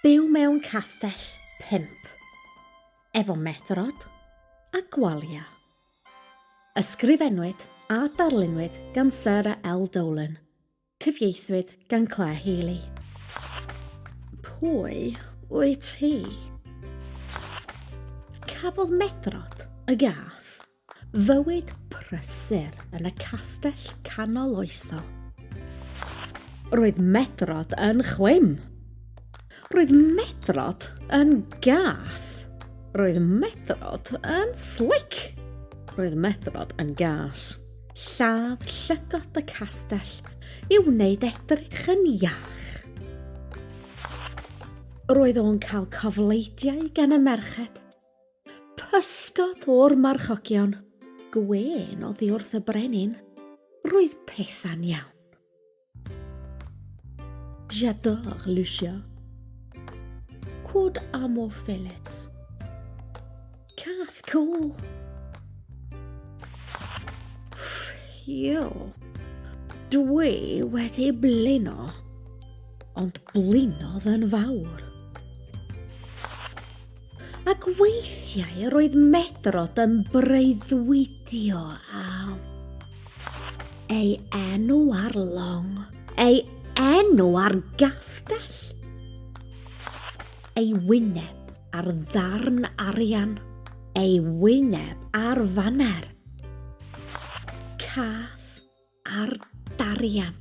Byw mewn castell 5, efo Medrod a Gwalia. Ysgrifennwyd a darlunwyd gan Sarah L. Dolan, cyfieithwyd gan Claire Healy. Pwy wyt ti? Cafodd Medrod y gath fywyd prysur yn y castell canol oesol. Roedd Medrod yn chwim. Roedd Medrod yn gath. Roedd Medrod yn slick. Roedd Medrod yn gas. Lladd llygod y castell i wneud edrych yn iach. Roedd o'n cael cofleidiau gan y merched. Pysgod o'r marchogion. Gwen oddi wrth y brenin. Roedd petha'n iawn. J'adore Lucia. Cwd amor Phyllis. Cath cool. Ffio. Dwi wedi blino, ond blinodd yn fawr. Ac weithiau roedd Medrod yn breuddwydio am ei enw ar long, ei enw ar gastell, ei wyneb ar ddarn arian, ei wyneb ar faner, cath ar darian,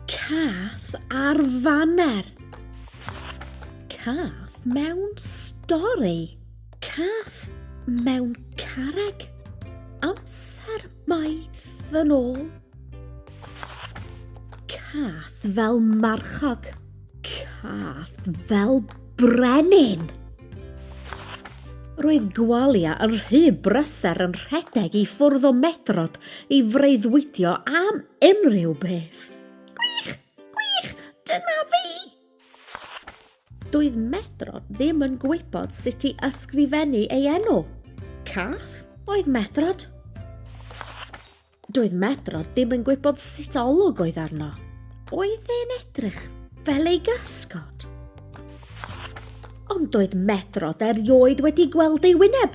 cath ar faner, cath mewn stori, cath mewn carreg, amser maith yn ôl, cath fel marchog, cath fel brenin. Roedd Gwalia yn rhy brysur yn rhedeg i ffwrdd o Medrod i freuddwydio am unrhyw beth. Gwych, gwych, dyna fi! Doedd Medrod ddim yn gwybod sut i ysgrifennu ei enw. Cath oedd Medrod. Doedd Medrod ddim yn gwybod sut olwg oedd arno. Oedd e'n edrych fel ei gysgod. Ond doedd Medrod erioed wedi gweld ei wyneb.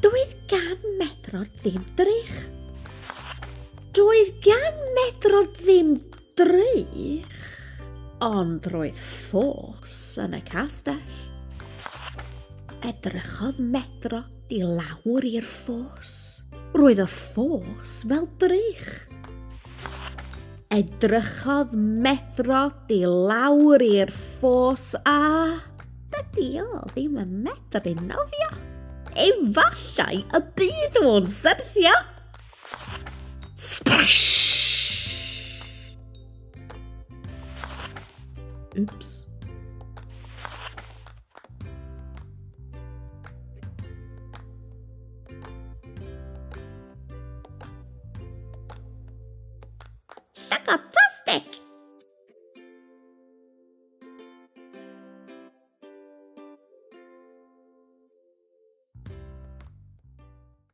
Doedd gan Medrod ddim drych. Doedd gan Medrod ddim drych, ond roedd ffos yn y castell. Edrychodd Medrod i lawr i'r ffos. Roedd y ffos fel drych. Edrychodd Medrod i lawr i'r ffos a dydi o ddim yn medru nofio. Efallai y bydd o'n syrthio. Splash! Oops. Llygod